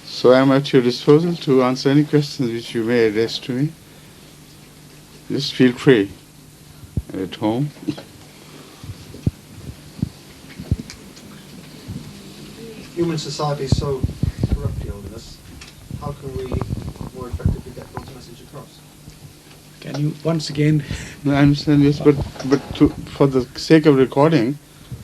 So I am at your disposal to answer any questions which you may address to me. Just feel free at home. Human society is so corrupt, Your Holiness. How can we more effectively get God's message across? Can you once again? No, I understand, yes, but for the sake of recording,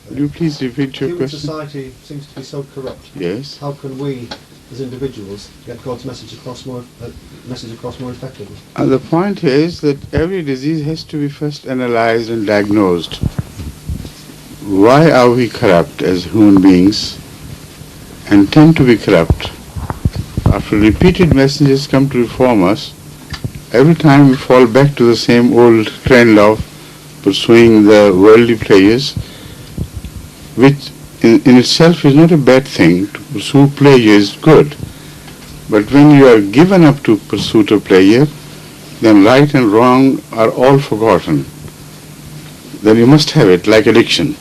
would you please repeat your Human question? society seems to be so corrupt. Yes. How can we, as individuals, get God's message across more effectively? The point is that every disease has to be first analyzed and diagnosed. Why are we corrupt as human beings and tend to be corrupt? After repeated messages come to reform us, every time we fall back to the same old trend of pursuing the worldly pleasures, which in itself is not a bad thing. To pursue pleasure is good. But when you are given up to pursuit of pleasure, then right and wrong are all forgotten. Then you must have it, like addiction.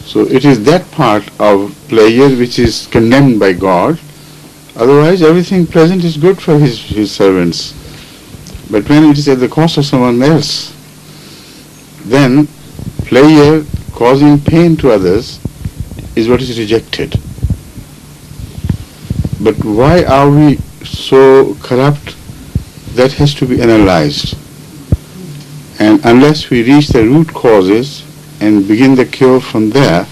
So it is that part of pleasure which is condemned by God. Otherwise, everything pleasant is good for his servants. But when it is at the cost of someone else, then pleasure causing pain to others is what is rejected. But why are we so corrupt? That has to be analyzed. And unless we reach the root causes and begin the cure from there,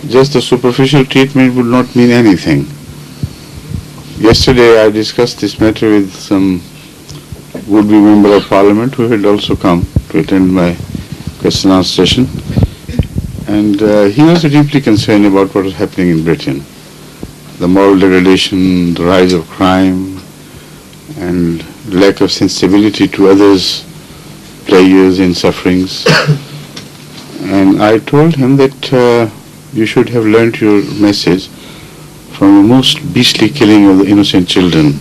just the superficial treatment would not mean anything. Yesterday I discussed this matter with some would-be member of parliament who had also come to attend my question and answer session. And he was deeply concerned about what was happening in Britain. The moral degradation, the rise of crime, and lack of sensibility to others' pleasures and sufferings. And I told him that you should have learnt your message from the most beastly killing of the innocent children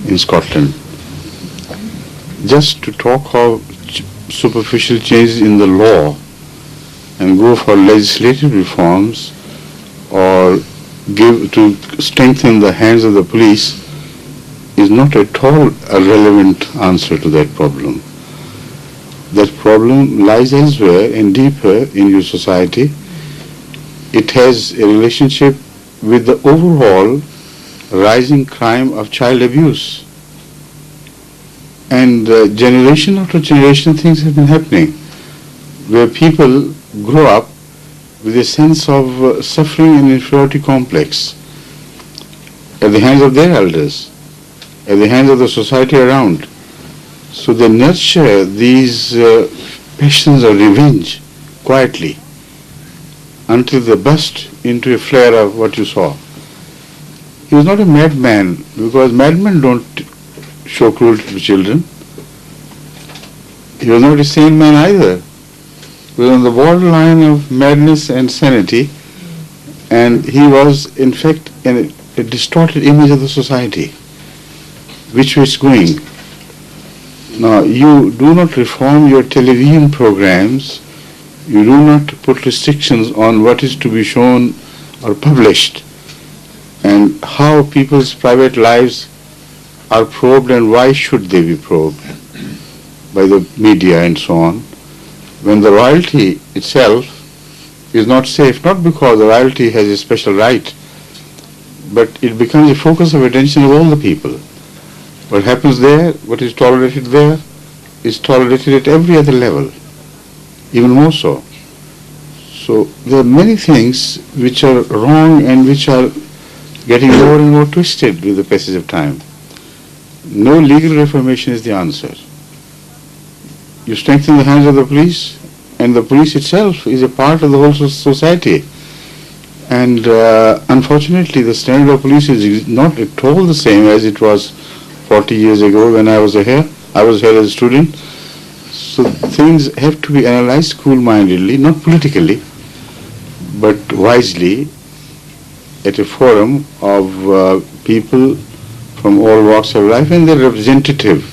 in Scotland. Just to talk of superficial changes in the law and go for legislative reforms or give to strengthen the hands of the police is not at all a relevant answer to that problem. That problem lies elsewhere and deeper in your society. It has a relationship with the overall rising crime of child abuse. And generation after generation things have been happening where people grow up with a sense of suffering and inferiority complex at the hands of their elders, at the hands of the society around. So they nurture these passions of revenge quietly until they burst into a flare of what you saw. He was not a madman, because madmen don't show cruelty to children. He was not a sane man either. He was on the borderline of madness and sanity, and he was in fact a distorted image of the society, which was going. Now, you do not reform your television programs, you do not put restrictions on what is to be shown or published, and how people's private lives are probed and why should they be probed by the media and so on, when the royalty itself is not safe, not because the royalty has a special right, but it becomes a focus of attention of all the people. What happens there, what is tolerated there, is tolerated at every other level, even more so. So there are many things which are wrong and which are getting more and more twisted with the passage of time. No legal reformation is the answer. You strengthen the hands of the police, and the police itself is a part of the whole society. And unfortunately, the standard of police is not at all the same as it was 40 years ago when I was here. I was here as a student. So things have to be analyzed cool-mindedly, not politically, but wisely, at a forum of people from all walks of life and their representatives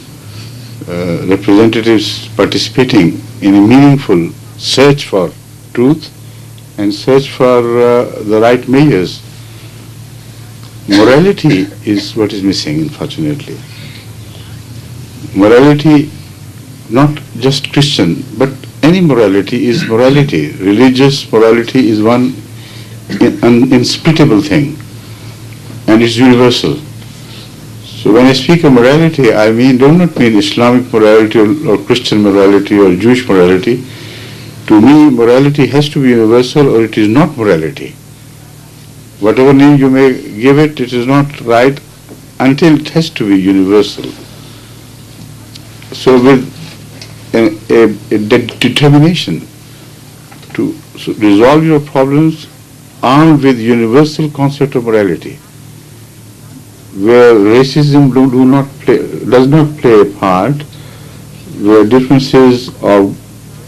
participating in a meaningful search for truth and search for the right measures. morality is what is missing, unfortunately. Morality, not just Christian, but any morality is morality. Religious morality is one unsplittable thing, and it's universal. So when I speak of morality, I do not mean Islamic morality or Christian morality or Jewish morality. To me, morality has to be universal or it is not morality. Whatever name you may give it, it is not right until it has to be universal. So with a determination to resolve your problems armed with universal concept of morality, where racism does not play a part, where differences of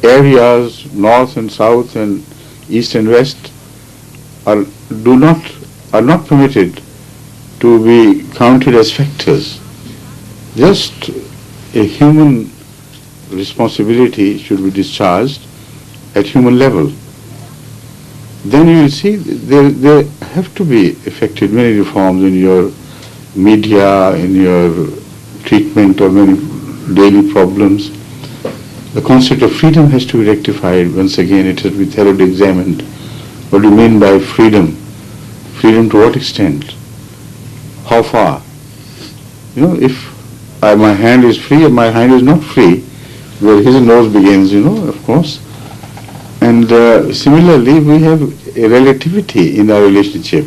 areas, north and south and east and west, are not permitted to be counted as factors. Just a human responsibility should be discharged at human level. Then you will see there have to be effected many reforms in your media, in your treatment of many daily problems. The concept of freedom has to be rectified. Once again, it has to be thoroughly examined. What do you mean by freedom? Freedom to what extent? How far? If my hand is free and my hand is not free, where his nose begins, of course. And similarly, we have a relativity in our relationship.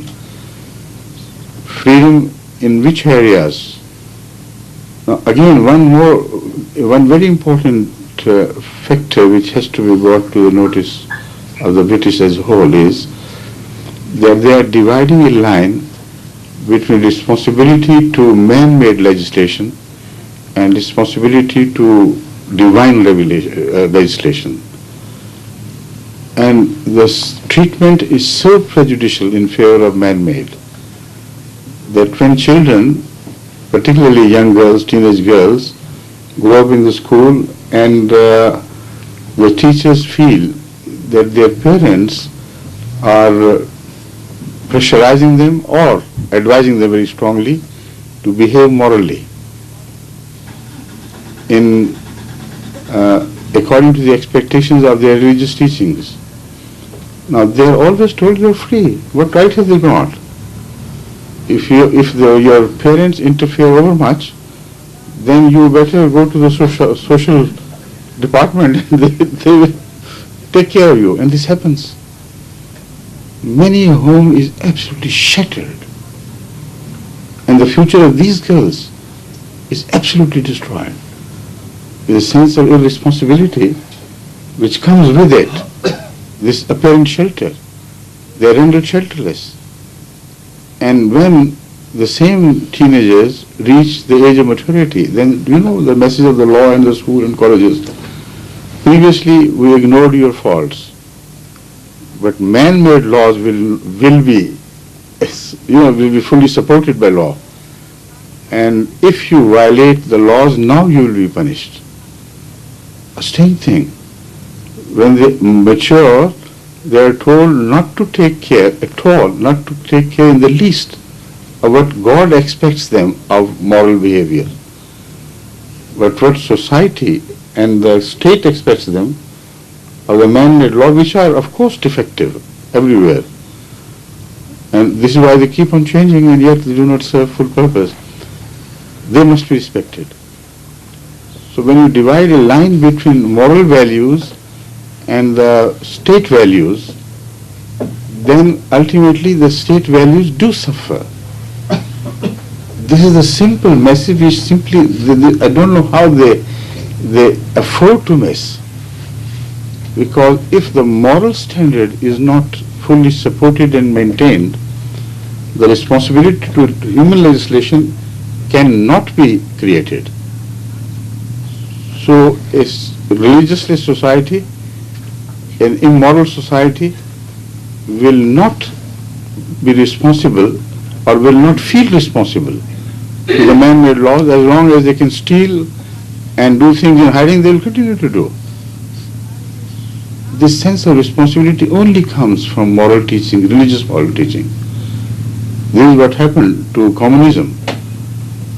Freedom in which areas? Now, again, one very important factor which has to be brought to the notice of the British as a whole is that they are dividing a line between responsibility to man-made legislation and responsibility to divine legislation. And this treatment is so prejudicial in favor of man-made that when children, particularly young girls, teenage girls, grow up in the school and the teachers feel that their parents are pressurizing them or advising them very strongly to behave morally according to the expectations of their religious teachings. Now they are always told you are free. What right have they got? If your parents interfere over much, then you better go to the social department and they will take care of you. And this happens. Many a home is absolutely shattered. And the future of these girls is absolutely destroyed. With a sense of irresponsibility which comes with it, this apparent shelter. They are rendered shelterless. And when the same teenagers reach the age of maturity, then the message of the law in the school and colleges. Previously we ignored your faults, but man-made laws will be fully supported by law. And if you violate the laws, now you will be punished. A strange thing. When they mature, they are told not to take care at all, not to take care in the least of what God expects them of moral behavior. But what society and the state expects them of the man-made law, which are of course defective everywhere. And this is why they keep on changing and yet they do not serve full purpose. They must be respected. So when you divide a line between moral values and the state values, then ultimately the state values do suffer. This is the simple message which simply, I don't know how they afford to miss. Because if the moral standard is not fully supported and maintained, the responsibility to human legislation cannot be created. So a religiously society, an immoral society will not be responsible or will not feel responsible to the man-made laws. As long as they can steal and do things in hiding, they will continue to do. This sense of responsibility only comes from moral teaching, religious moral teaching. This is what happened to communism.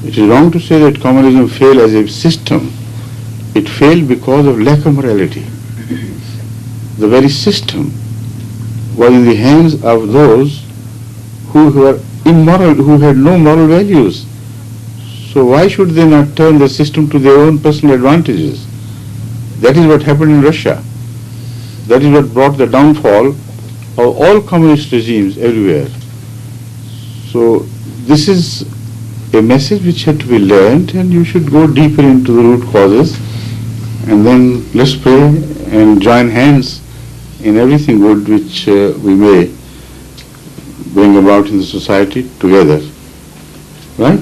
It is wrong to say that communism failed as a system. It failed because of lack of morality. The very system was in the hands of those who were immoral, who had no moral values. So why should they not turn the system to their own personal advantages? That is what happened in Russia. That is what brought the downfall of all communist regimes everywhere. So this is a message which had to be learned, and you should go deeper into the root causes, and then let's pray and join hands in everything good which we may bring about in the society together. Right?